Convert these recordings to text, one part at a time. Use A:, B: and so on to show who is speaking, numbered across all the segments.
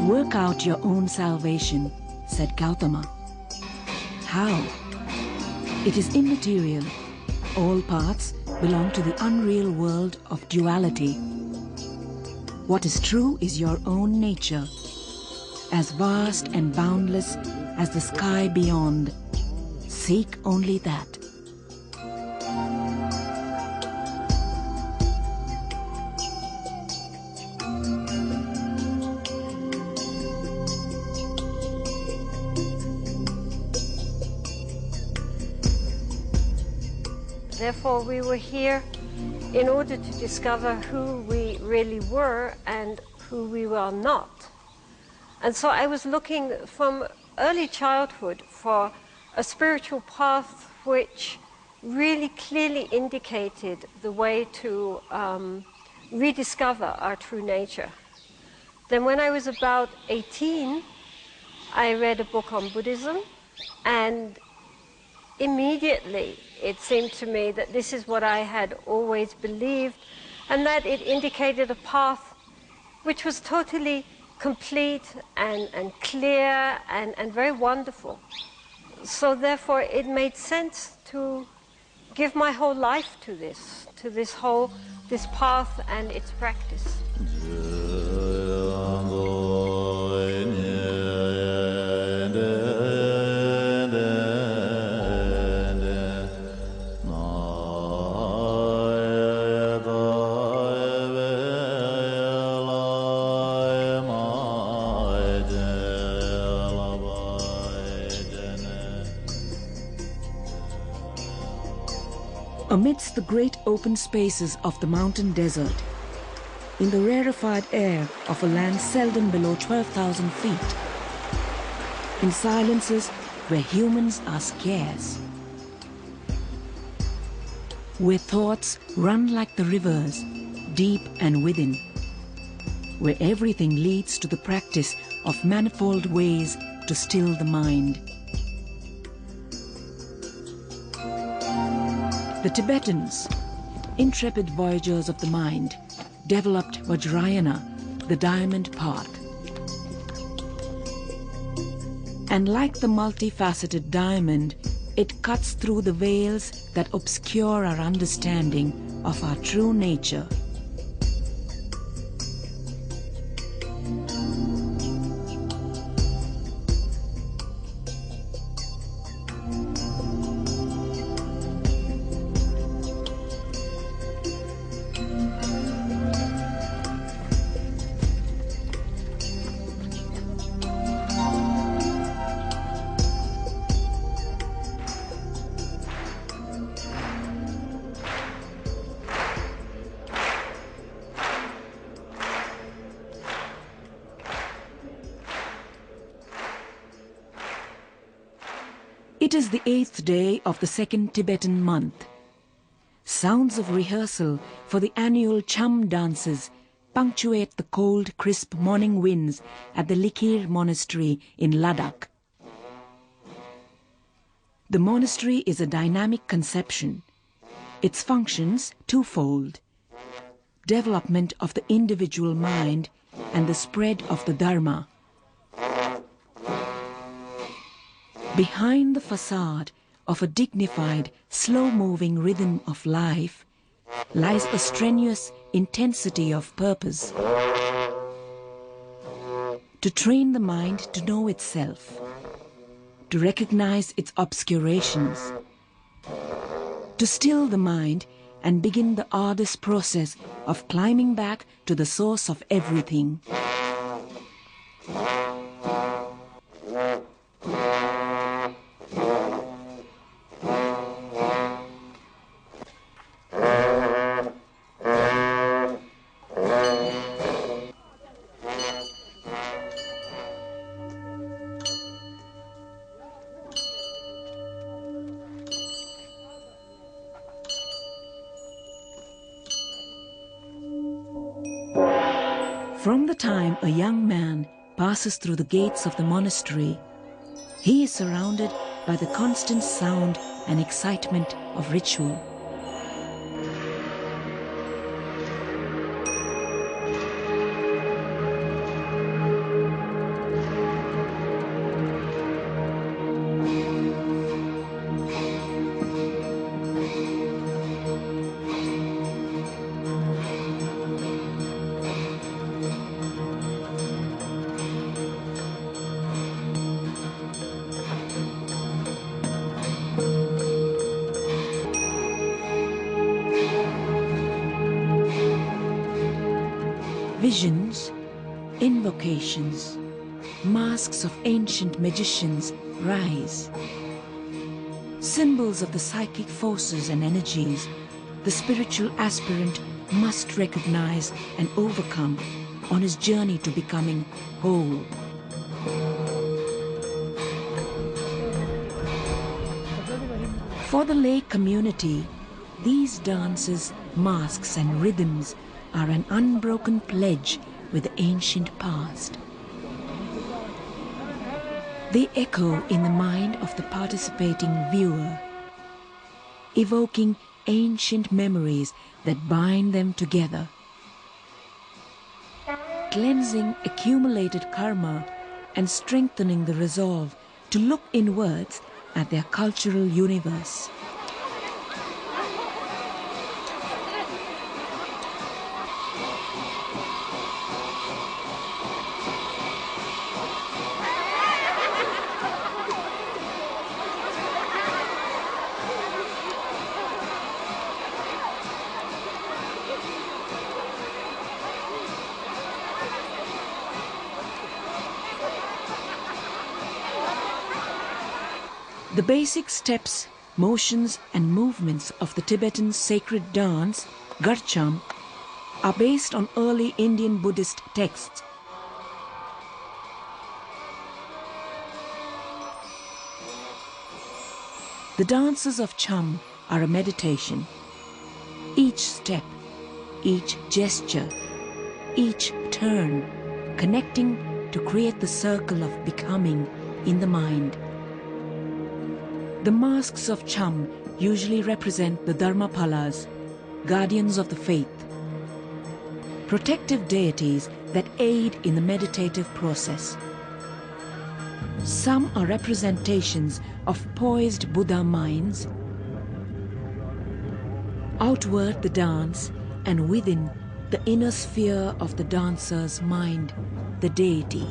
A: Work out your own salvation, said Gautama. How? It is immaterial. All paths belong to the unreal world of duality. What is true is your own nature, as vast and boundless as the sky beyond. Seek only that.
B: Therefore, we were here in order to discover who we really were and who we were not. And so I was looking from early childhood for a spiritual path which really clearly indicated the way to rediscover our true nature. Then when I was about 18, I read a book on Buddhism, and immediately it seemed to me that this is what I had always believed, and that it indicated a path which was totally complete and clear and very wonderful. So therefore it made sense to give my whole life to this path and its practice.
A: Amidst the great open spaces of the mountain desert, in the rarefied air of a land seldom below 12,000 feet, in silences where humans are scarce, where thoughts run like the rivers, deep and within, where everything leads to the practice of manifold ways to still the mind. The Tibetans, intrepid voyagers of the mind, developed Vajrayana, the diamond path. And like the multifaceted diamond, it cuts through the veils that obscure our understanding of our true nature. It is the 8th day of the second Tibetan month. Sounds of rehearsal for the annual Cham dances punctuate the cold, crisp morning winds at the Likir monastery in Ladakh. The monastery is a dynamic conception. Its functions twofold: development of the individual mind and the spread of the Dharma. Behind the facade of a dignified, slow-moving rhythm of life lies a strenuous intensity of purpose. To train the mind to know itself, to recognize its obscurations, to still the mind and begin the arduous process of climbing back to the source of everything. From the time a young man passes through the gates of the monastery, he is surrounded by the constant sound and excitement of ritual. Visions, invocations, masks of ancient magicians rise. Symbols of the psychic forces and energies the spiritual aspirant must recognize and overcome on his journey to becoming whole. For the lay community, these dances, masks and rhythms are an unbroken pledge with the ancient past. They echo in the mind of the participating viewer, evoking ancient memories that bind them together, cleansing accumulated karma and strengthening the resolve to look inwards at their cultural universe. The basic steps, motions and movements of the Tibetan sacred dance, Garcham, are based on early Indian Buddhist texts. The dances of Cham are a meditation. Each step, each gesture, each turn, connecting to create the circle of becoming in the mind. The masks of Cham usually represent the Dharmapalas, guardians of the faith, protective deities that aid in the meditative process. Some are representations of poised Buddha minds. Outward the dance, and within the inner sphere of the dancer's mind, the deity.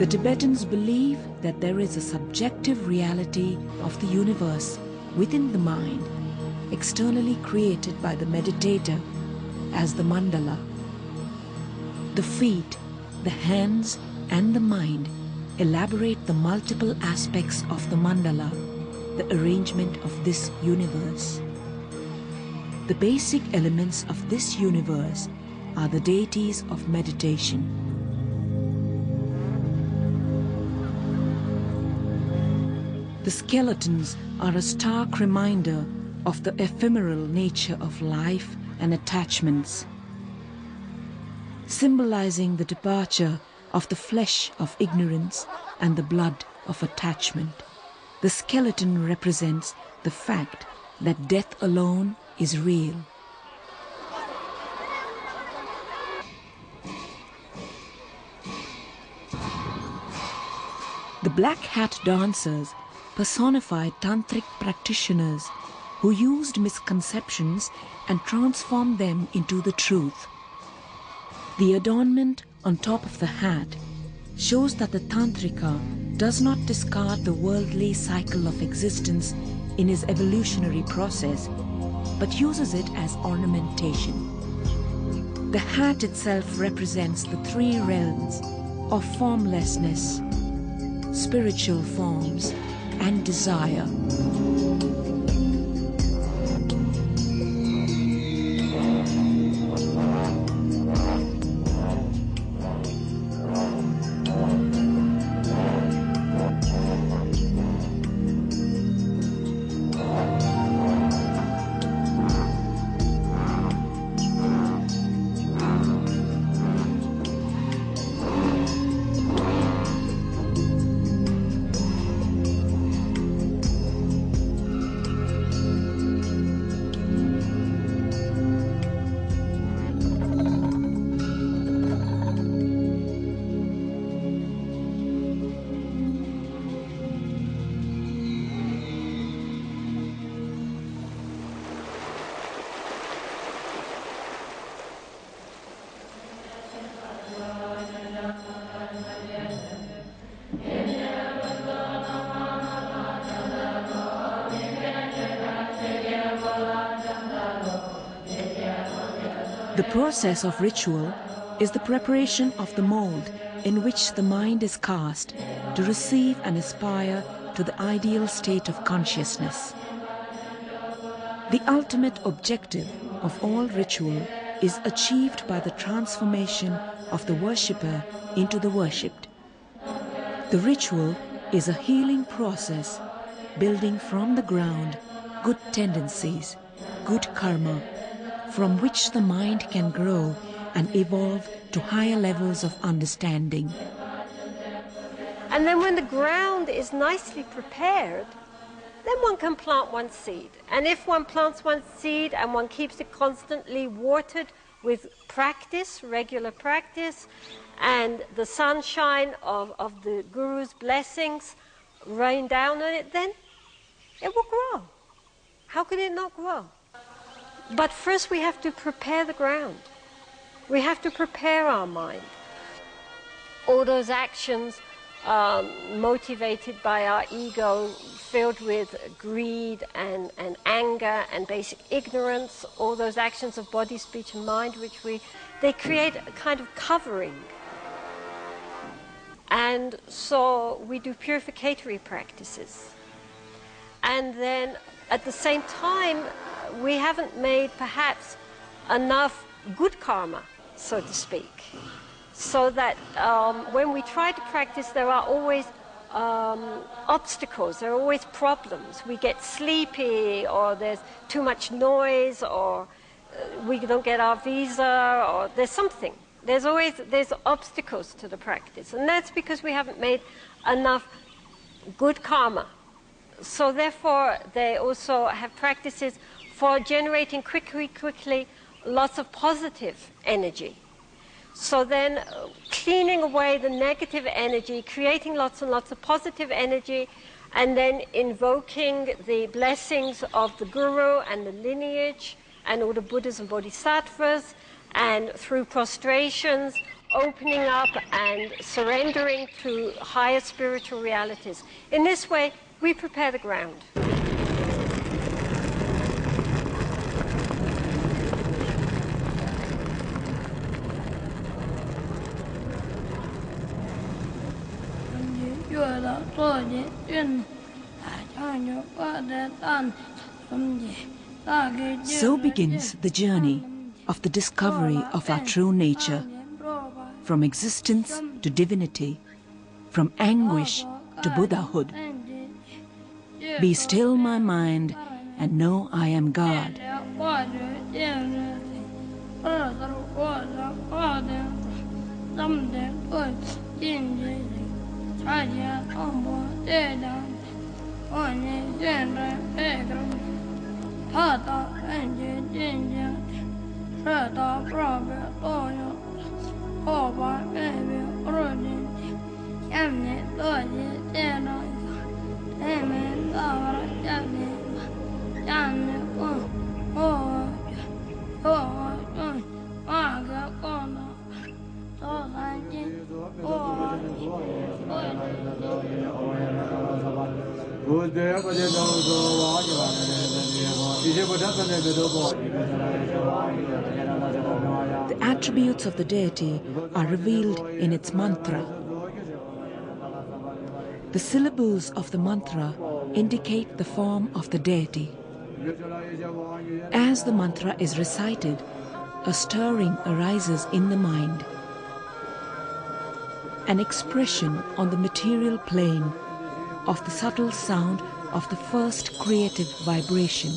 A: The Tibetans believe that there is a subjective reality of the universe within the mind, externally created by the meditator as the mandala. The feet, the hands and the mind elaborate the multiple aspects of the mandala, the arrangement of this universe. The basic elements of this universe are the deities of meditation. The skeletons are a stark reminder of the ephemeral nature of life and attachments, symbolizing the departure of the flesh of ignorance and the blood of attachment. The skeleton represents the fact that death alone is real. The black hat dancers personified tantric practitioners who used misconceptions and transformed them into the truth. The adornment on top of the hat shows that the tantrika does not discard the worldly cycle of existence in his evolutionary process, but uses it as ornamentation. The hat itself represents the three realms of formlessness, spiritual forms, and desire. The process of ritual is the preparation of the mold in which the mind is cast to receive and aspire to the ideal state of consciousness. The ultimate objective of all ritual is achieved by the transformation of the worshipper into the worshipped. The ritual is a healing process, building from the ground good tendencies, good karma, from which the mind can grow and evolve to higher levels of understanding.
B: And then when the ground is nicely prepared, then one can plant one seed. And if one plants one seed and one keeps it constantly watered with practice, regular practice, and the sunshine of the Guru's blessings rain down on it, then it will grow. How could it not grow? But first we have to prepare the ground. We have to prepare our mind. All those actions motivated by our ego, filled with greed and anger and basic ignorance, all those actions of body, speech and mind, they create a kind of covering. And so we do purificatory practices. And then at the same time, we haven't made perhaps enough good karma, so to speak. So that when we try to practice, there are always obstacles, there are always problems. We get sleepy, or there's too much noise, or we don't get our visa, or there's something. There's obstacles to the practice, and that's because we haven't made enough good karma. So therefore, they also have practices for generating quickly lots of positive energy. So then cleaning away the negative energy, creating lots and lots of positive energy, and then invoking the blessings of the Guru and the lineage and all the Buddhas and Bodhisattvas, and through prostrations, opening up and surrendering to higher spiritual realities. In this way, we prepare the ground.
A: So begins the journey of the discovery of our true nature, from existence to divinity, from anguish to Buddhahood. Be still, my mind, and know I am God. The attributes of the deity are revealed in its mantra. The syllables of the mantra indicate the form of the deity. As the mantra is recited, a stirring arises in the mind. An expression on the material plane of the subtle sound of the first creative vibration.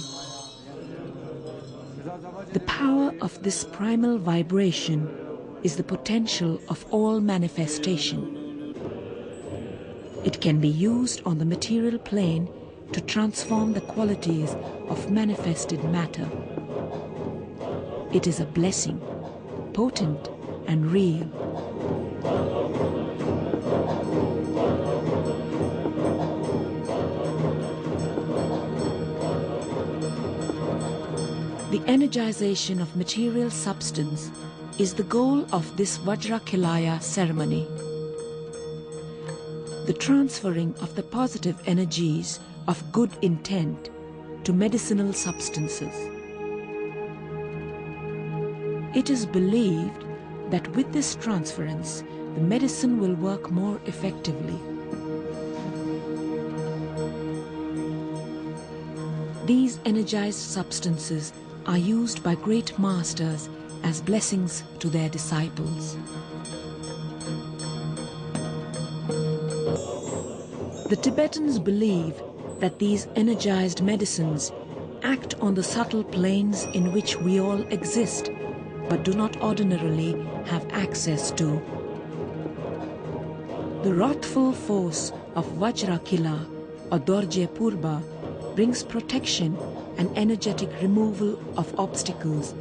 A: The power of this primal vibration is the potential of all manifestation. It can be used on the material plane to transform the qualities of manifested matter. It is a blessing, potent and real. The energization of material substance is the goal of this Vajrakilaya ceremony. The transferring of the positive energies of good intent to medicinal substances. It is believed that with this transference, the medicine will work more effectively. These energized substances are used by great masters as blessings to their disciples. The Tibetans believe that these energized medicines act on the subtle planes in which we all exist, but do not ordinarily have access to. The wrathful force of Vajrakila or Dorje Purba brings protection and energetic removal of obstacles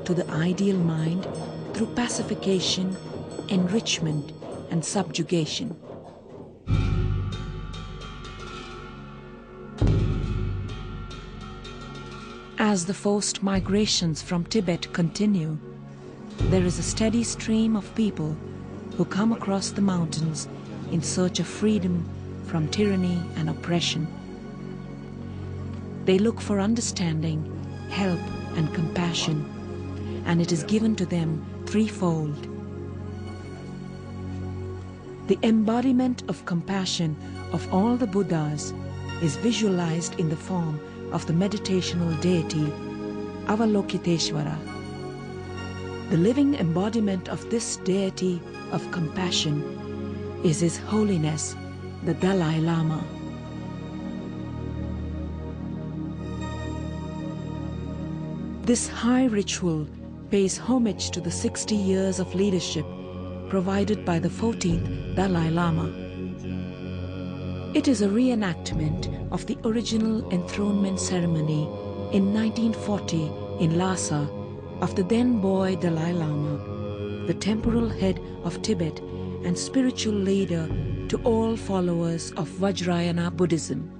A: to the ideal mind through pacification, enrichment, and subjugation. As the forced migrations from Tibet continue, there is a steady stream of people who come across the mountains in search of freedom from tyranny and oppression. They look for understanding, help, and compassion, and it is given to them threefold. The embodiment of compassion of all the Buddhas is visualized in the form of the meditational deity Avalokiteshvara. The living embodiment of this deity of compassion is His Holiness, the Dalai Lama. This high ritual pays homage to the 60 years of leadership provided by the 14th Dalai Lama. It is a reenactment of the original enthronement ceremony in 1940 in Lhasa of the then boy Dalai Lama, the temporal head of Tibet and spiritual leader to all followers of Vajrayana Buddhism.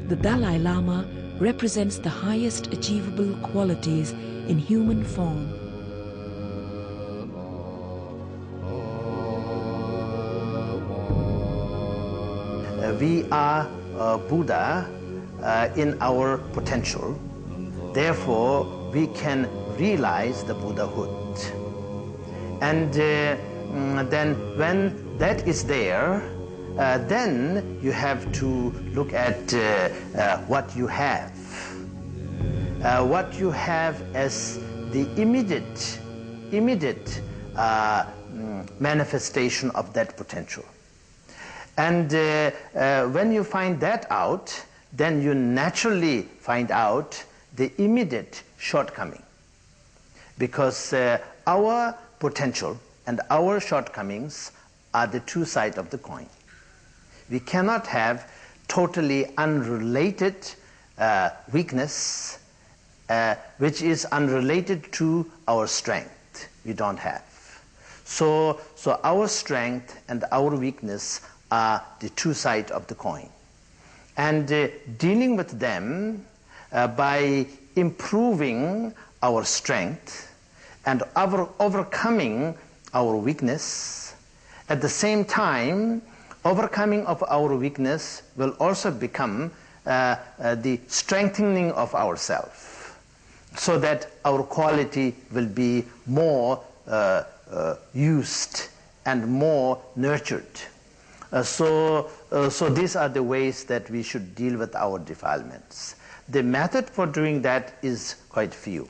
A: The Dalai Lama represents the highest achievable qualities in human form.
C: We are Buddha in our potential. Therefore, we can realize the Buddhahood. And then when that is there, then you have to look at what you have. What you have as the immediate manifestation of that potential. And when you find that out, then you naturally find out the immediate shortcoming. Because our potential and our shortcomings are the two sides of the coin. We cannot have totally unrelated weakness, which is unrelated to our strength. We don't have. So our strength and our weakness are the two sides of the coin. And dealing with them by improving our strength and overcoming our weakness, at the same time, overcoming of our weakness will also become the strengthening of ourselves, so that our quality will be more used and more nurtured. So these are the ways that we should deal with our defilements. The method for doing that is quite few.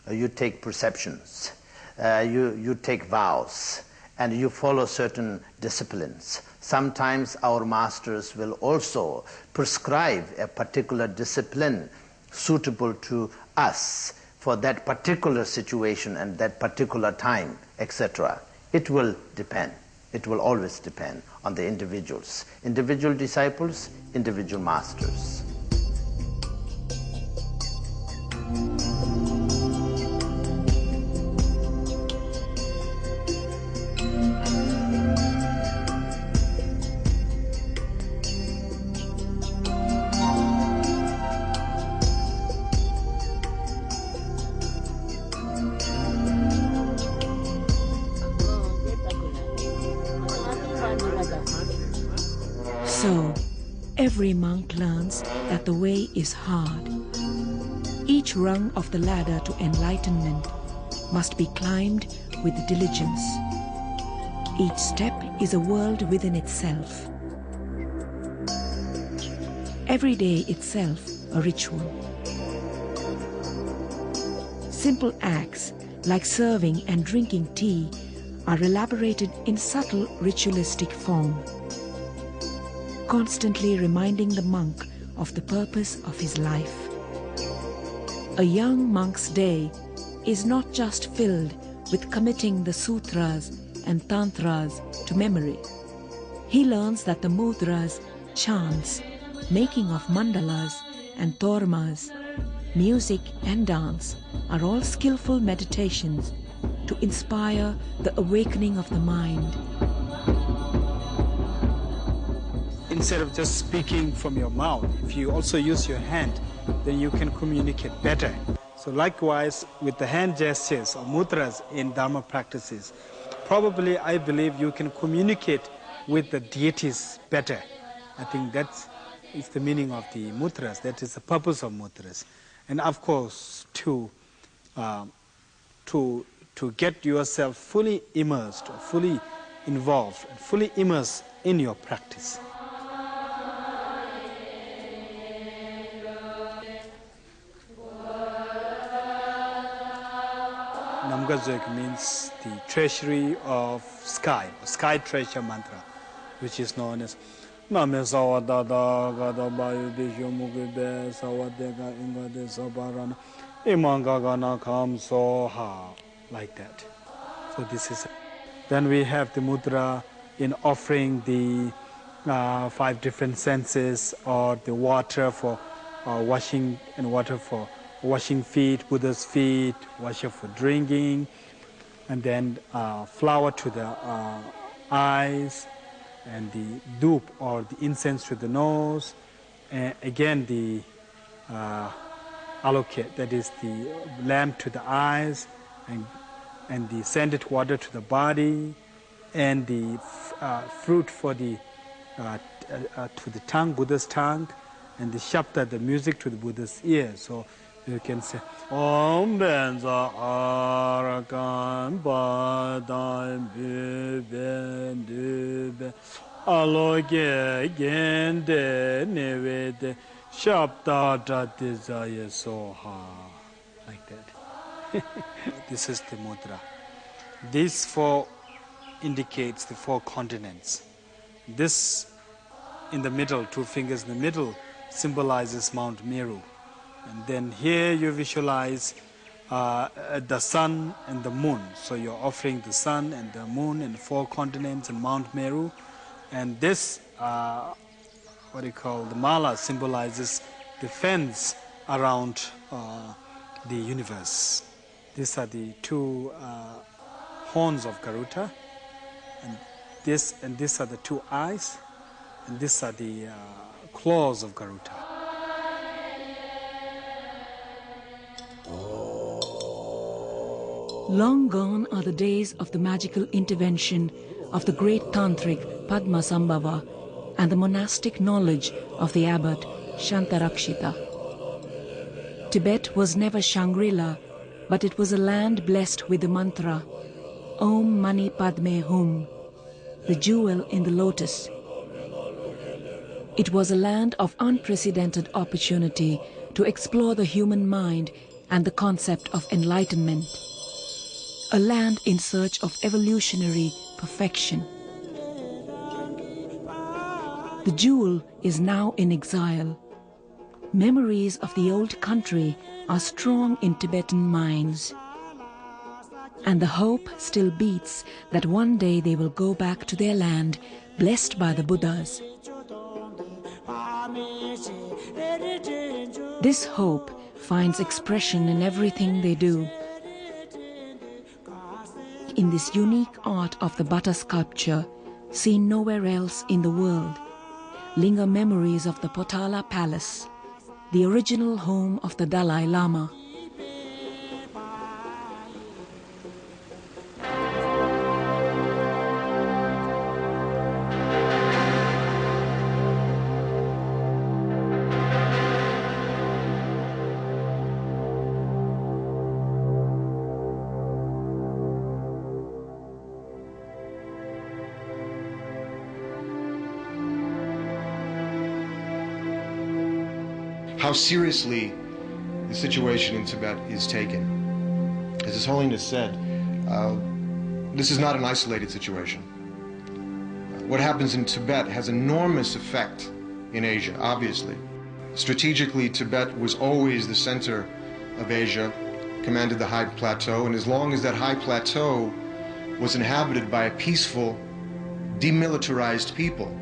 C: You take perceptions, you take vows, and you follow certain disciplines. Sometimes our masters will also prescribe a particular discipline suitable to us for that particular situation and that particular time, etc. It will depend. It will always depend on the individuals. Individual disciples, individual masters.
A: So, every monk learns that the way is hard. Each rung of the ladder to enlightenment must be climbed with diligence. Each step is a world within itself. Every day itself a ritual. Simple acts like serving and drinking tea are elaborated in subtle ritualistic form, constantly reminding the monk of the purpose of his life. A young monk's day is not just filled with committing the sutras and tantras to memory. He learns that the mudras, chants, making of mandalas and tormas, music and dance are all skillful meditations to inspire the awakening of the mind.
D: Instead of just speaking from your mouth, if you also use your hand, then you can communicate better. So likewise, with the hand gestures or mudras in Dharma practices, probably I believe you can communicate with the deities better. I think that's the meaning of the mudras. That is the purpose of mudras. And of course, to get yourself fully immersed, or fully involved, and fully immersed in your practice. Namgazek means the treasury of sky, or sky treasure mantra, which is known as Name Sawadada Gadabayu Bishumugibe Sawadega Ingade Sabarana Imangagana Kam Soha, like that. So this is. Then we have the mudra in offering the 5 different senses, or the water for washing, and water for washing feet, Buddha's feet, water for drinking, and then flower to the eyes, and the dhup or the incense to the nose, and again the allocate, that is the lamp to the eyes, and the scented water to the body, and the fruit for the to the tongue, Buddha's tongue, and the shabda, the music, to the Buddha's ear. So you can say Om Benza Arakan Badam Biben Dube Aloge Gende Nevede Shabda Desire Soha, like that. This is the mudra. These 4 indicates the 4 continents. This in the middle, 2 fingers in the middle, symbolizes Mount Meru. And then here you visualize the sun and the moon. So you're offering the sun and the moon and 4 continents and Mount Meru. And this, what you call the mala, symbolizes the fence around the universe. These are the 2 horns of Garuda, and these are the 2 eyes, and these are the claws of Garuda.
A: Long gone are the days of the magical intervention of the great tantric Padmasambhava and the monastic knowledge of the abbot Shantarakshita. Tibet was never Shangri-La, but it was a land blessed with the mantra Om Mani Padme Hum, the jewel in the lotus. It was a land of unprecedented opportunity to explore the human mind and the concept of enlightenment. A land in search of evolutionary perfection. The jewel is now in exile. Memories of the old country are strong in Tibetan minds. And the hope still beats that one day they will go back to their land, blessed by the Buddhas. This hope finds expression in everything they do. In this unique art of the Bata sculpture, seen nowhere else in the world, linger memories of the Potala Palace, the original home of the Dalai Lama.
E: how seriously the situation in Tibet is taken. As His Holiness said, this is not an isolated situation. What happens in Tibet has enormous effect in Asia, obviously. Strategically, Tibet was always the center of Asia, commanded the high plateau, and as long as that high plateau was inhabited by a peaceful, demilitarized people,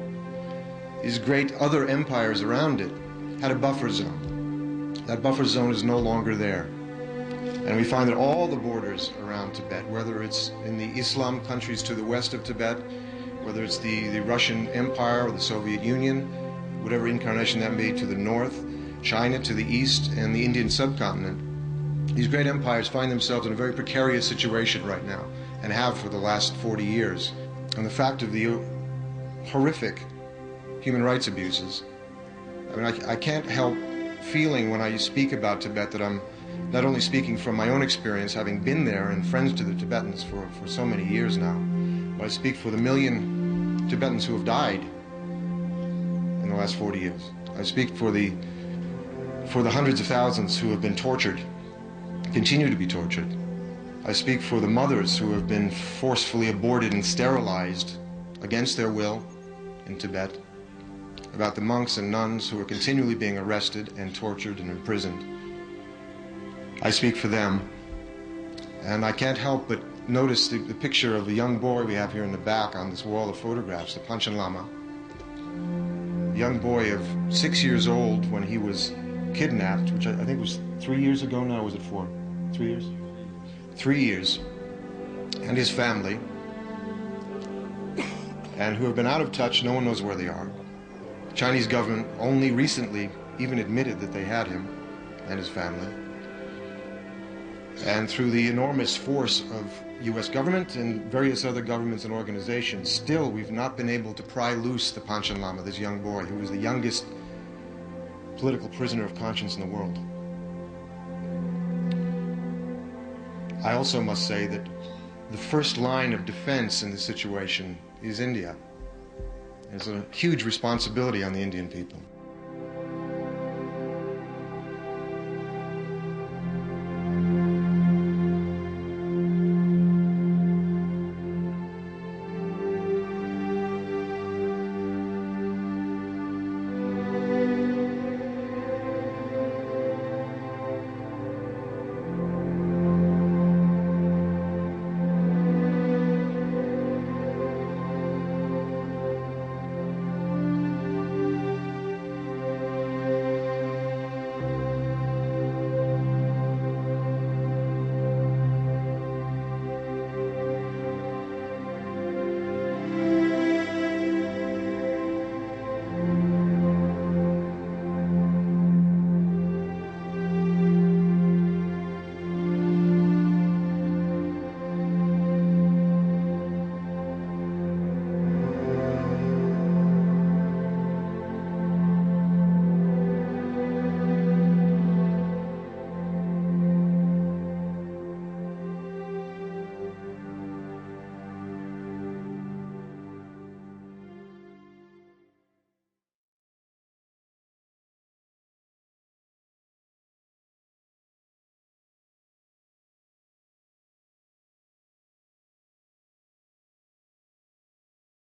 E: these great other empires around it had a buffer zone. That buffer zone is no longer there. And we find that all the borders around Tibet, whether it's in the Islam countries to the west of Tibet, whether it's the Russian Empire or the Soviet Union, whatever incarnation that may be to the north, China to the east, and the Indian subcontinent, these great empires find themselves in a very precarious situation right now, and have for the last 40 years. And the fact of the horrific human rights abuses, I mean, I can't help feeling when I speak about Tibet that I'm not only speaking from my own experience, having been there and friends to the Tibetans for so many years now, but I speak for the million Tibetans who have died in the last 40 years. I speak for the hundreds of thousands who have been tortured, continue to be tortured. I speak for the mothers who have been forcefully aborted and sterilized against their will in Tibet, about the monks and nuns who are continually being arrested and tortured and imprisoned. I speak for them, and I can't help but notice the picture of a young boy we have here in the back on this wall of photographs, the Panchen Lama. A young boy of 6 years old when he was kidnapped, which I think was 3 years ago now, was it 4? 3 years? 3 years, and his family, and who have been out of touch, no one knows where they are. The Chinese government only recently even admitted that they had him and his family. And through the enormous force of U.S. government and various other governments and organizations, still we've not been able to pry loose the Panchen Lama, this young boy, who was the youngest political prisoner of conscience in the world. I also must say that the first line of defense in this situation is India. There's a huge responsibility on the Indian people.